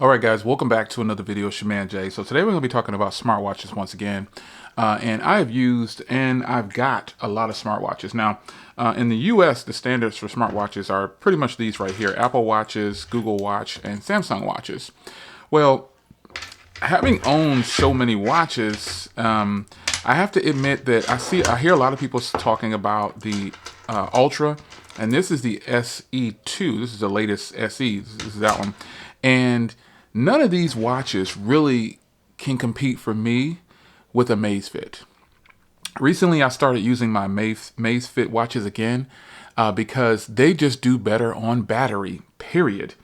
All right, guys, welcome back to another video. It's your man Jay. So today we're going to be talking about smartwatches once again. And I have used and I've got a lot of smartwatches. Now, in the US, the standards for smartwatches are pretty much these right here: Apple Watches, Google Watch, and Samsung watches. Well, having owned so many watches, I have to admit that I hear a lot of people talking about the Ultra, and this is the SE2. This is the latest SE. This is that one, and none of these watches really can compete for me with a Amazfit. Recently, I started using my Amazfit watches again because they just do better on battery. Period.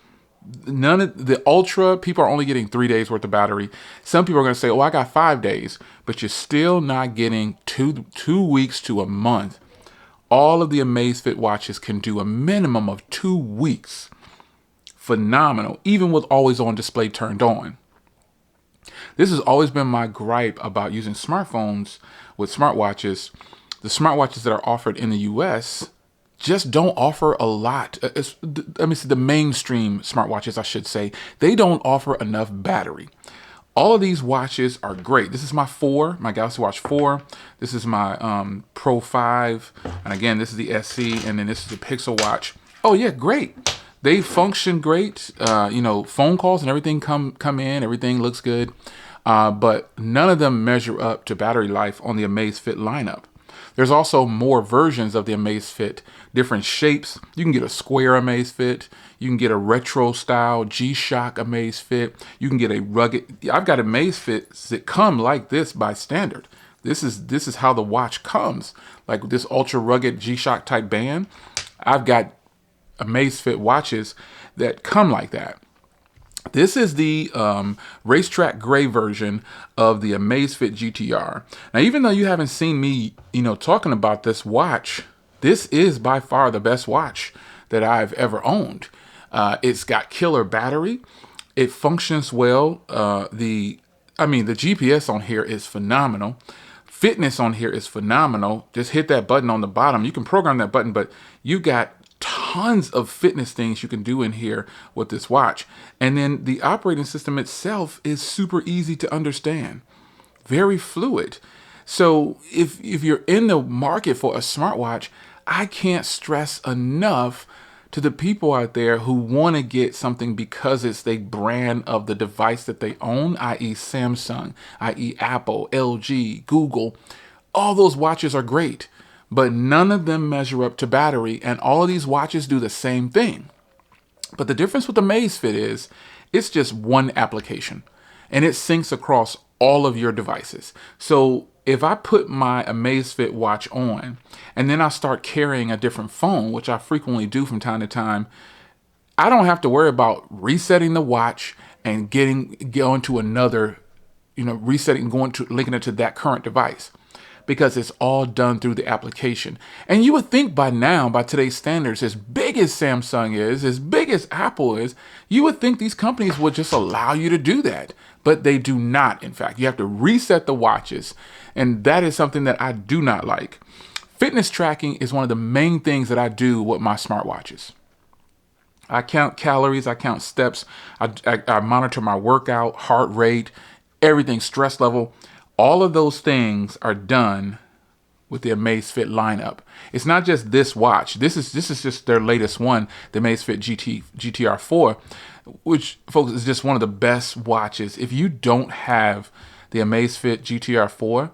None of the Ultra, people are only getting 3 days worth of battery. Some people are going to say, "Oh, I got 5 days," but you're still not getting two weeks to a month. All of the Amazfit watches can do a minimum of 2 weeks. Phenomenal, even with always on display turned on. This has always been my gripe about using smartphones with smartwatches. The smartwatches that are offered in the US just don't offer a lot. Let me see, the mainstream smartwatches, I should say, they don't offer enough battery. All of these watches are great. This is my Galaxy Watch 4. This is my Pro 5. And again, this is the SC. And then this is the Pixel Watch. Oh yeah, great. They function great. Phone calls and everything come in. Everything looks good. But none of them measure up to battery life on the Amazfit lineup. There's also more versions of the Amazfit, different shapes. You can get a square Amazfit. You can get a retro style G-Shock Amazfit. You can get a rugged. I've got Amazfits that come like this by standard. This is how the watch comes, like this ultra rugged G-Shock type band. I've got Amazfit watches that come like that. This is the racetrack gray version of the Amazfit GTR. Now, even though you haven't seen me, talking about this watch, this is by far the best watch that I've ever owned. It's got killer battery. It functions well. The GPS on here is phenomenal. Fitness on here is phenomenal. Just hit that button on the bottom. You can program that button, but you got tons of fitness things you can do in here with this watch. And then the operating system itself is super easy to understand, very fluid. So if you're in the market for a smartwatch, I can't stress enough to the people out there who want to get something because it's the brand of the device that they own, i.e. Samsung, i.e. Apple, LG, Google. All those watches are great, but none of them measure up to battery, and all of these watches do the same thing. But the difference with the Amazfit is it's just one application, and it syncs across all of your devices. So if I put my Amazfit watch on, and then I start carrying a different phone, which I frequently do from time to time, I don't have to worry about resetting the watch and going to another, linking it to that current device, because it's all done through the application. And you would think by now, by today's standards, as big as Samsung is, as big as Apple is, you would think these companies would just allow you to do that. But they do not, in fact. You have to reset the watches, and that is something that I do not like. Fitness tracking is one of the main things that I do with my smartwatches. I count calories, I count steps, I monitor my workout, heart rate, everything, stress level. All of those things are done with the Amazfit lineup. It's not just this watch. This is just their latest one, the Amazfit GTR 4, which, folks, is just one of the best watches. If you don't have the Amazfit GTR 4,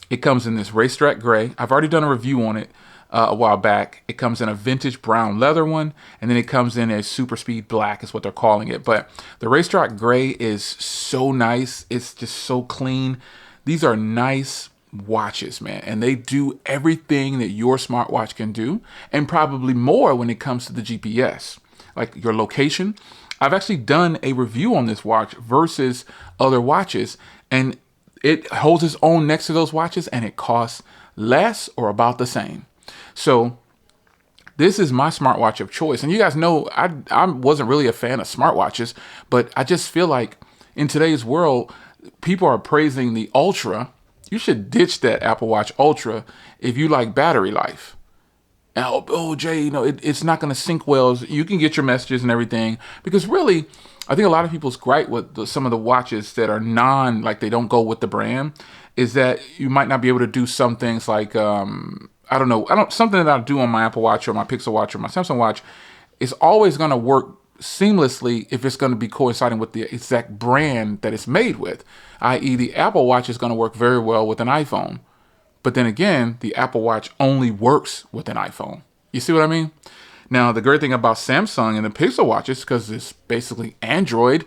it comes in this racetrack gray. I've already done a review on it a while back. It comes in a vintage brown leather one, and then it comes in a super speed black is what they're calling it. But the racetrack gray is so nice. It's just so clean. These are nice watches, man, and they do everything that your smartwatch can do, and probably more when it comes to the GPS, like your location. I've actually done a review on this watch versus other watches, and it holds its own next to those watches, and it costs less or about the same. So this is my smartwatch of choice. And you guys know I wasn't really a fan of smartwatches, but I just feel like in today's world, people are praising the Ultra. You should ditch that Apple Watch Ultra if you like battery life. Oh, Jay, it's not going to sync well. You can get your messages and everything, because really, I think a lot of people's gripe with some of the watches that are like they don't go with the brand, is that you might not be able to do some things like, I don't know, something that I do on my Apple Watch or my Pixel Watch or my Samsung Watch is always going to work seamlessly if it's going to be coinciding with the exact brand that it's made with, i.e. the Apple Watch is going to work very well with an iPhone. But then again, the Apple Watch only works with an iPhone. You see what I mean? Now, the great thing about Samsung and the Pixel watches, because it's basically Android,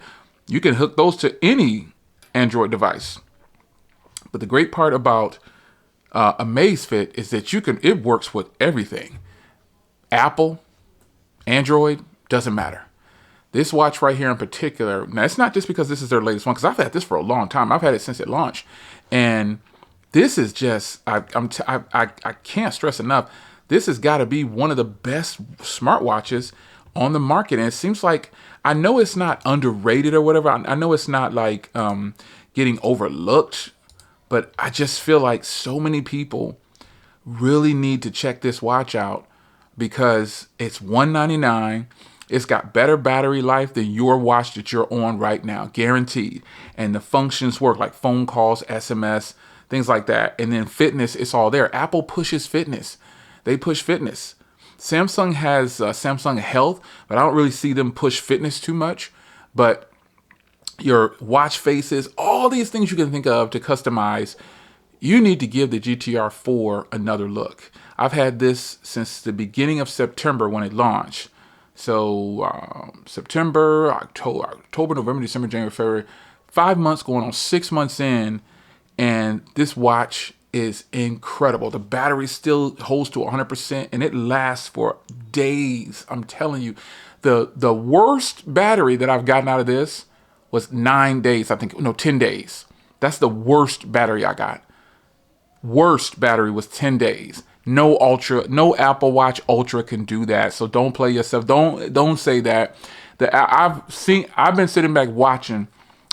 you can hook those to any Android device. But the great part about Amazfit is that it works with everything. Apple, Android, doesn't matter. This watch right here in particular, now it's not just because this is their latest one, because I've had this for a long time. I've had it since it launched. And this is just, I can't stress enough, this has got to be one of the best smartwatches on the market. And it seems like, I know it's not underrated or whatever. I know it's not like getting overlooked, but I just feel like so many people really need to check this watch out because it's $199. It's got better battery life than your watch that you're on right now, guaranteed. And the functions work like phone calls, SMS, things like that. And then fitness, it's all there. Apple pushes fitness. They push fitness. Samsung has Samsung Health, but I don't really see them push fitness too much. But your watch faces, all these things you can think of to customize, you need to give the GTR 4 another look. I've had this since the beginning of September when it launched. So September, October, November, December, January, February, 5 months going on 6 months in, and this watch is incredible. The battery still holds to 100% and it lasts for days. I'm telling you, the worst battery that I've gotten out of this was 9 days, I think, no, 10 days. That's the worst battery I got. Worst battery was 10 days. No Apple Watch Ultra can do that. So don't play yourself. Don't say that. I've been sitting back watching,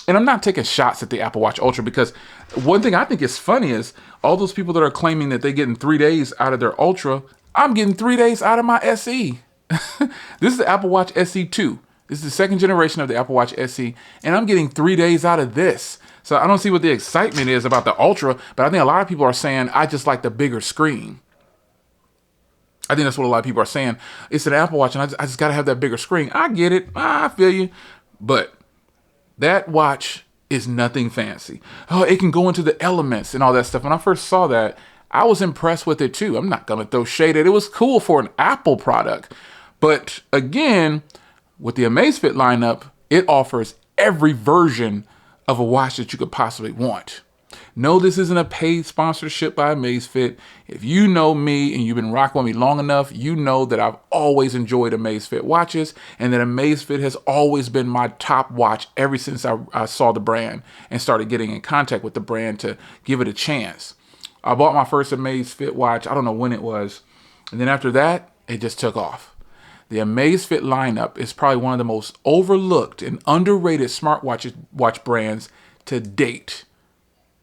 and I'm not taking shots at the Apple Watch Ultra, because one thing I think is funny is all those people that are claiming that they're getting 3 days out of their Ultra, I'm getting 3 days out of my SE. This is the Apple Watch SE2. This is the second generation of the Apple Watch SE, and I'm getting 3 days out of this. So I don't see what the excitement is about the Ultra, but I think a lot of people are saying, I just like the bigger screen. I think that's what a lot of people are saying. It's an Apple Watch, and I just got to have that bigger screen. I get it. I feel you. But that watch is nothing fancy. Oh, it can go into the elements and all that stuff. When I first saw that, I was impressed with it too. I'm not going to throw shade at it. It was cool for an Apple product. But again, with the Amazfit lineup, it offers every version of a watch that you could possibly want. No, this isn't a paid sponsorship by Amazfit. If you know me and you've been rocking with me long enough, you know that I've always enjoyed Amazfit watches, and that Amazfit has always been my top watch ever since I saw the brand and started getting in contact with the brand to give it a chance. I bought my first Amazfit watch, I don't know when it was, and then after that, it just took off. The Amazfit lineup is probably one of the most overlooked and underrated watch brands to date.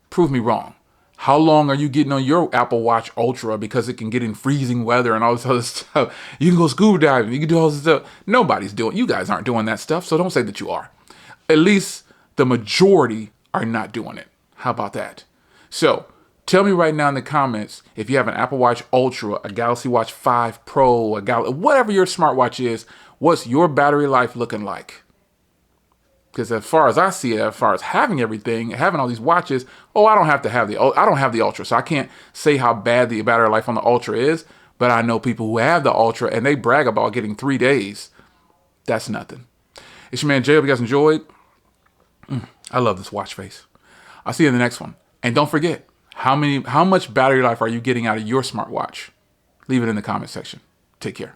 Prove me wrong. How long are you getting on your Apple Watch Ultra because it can get in freezing weather and all this other stuff? You can go scuba diving. You can do all this stuff. You guys aren't doing that stuff, so don't say that you are. At least the majority are not doing it. How about that? So tell me right now in the comments if you have an Apple Watch Ultra, a Galaxy Watch 5 Pro, whatever your smartwatch is, what's your battery life looking like? Because as far as I see it, as far as having everything, having all these watches, I don't have the Ultra, so I can't say how bad the battery life on the Ultra is. But I know people who have the Ultra and they brag about getting 3 days. That's nothing. It's your man Jay. Hope you guys enjoyed. I love this watch face. I'll see you in the next one. And don't forget, how much battery life are you getting out of your smartwatch? Leave it in the comment section. Take care.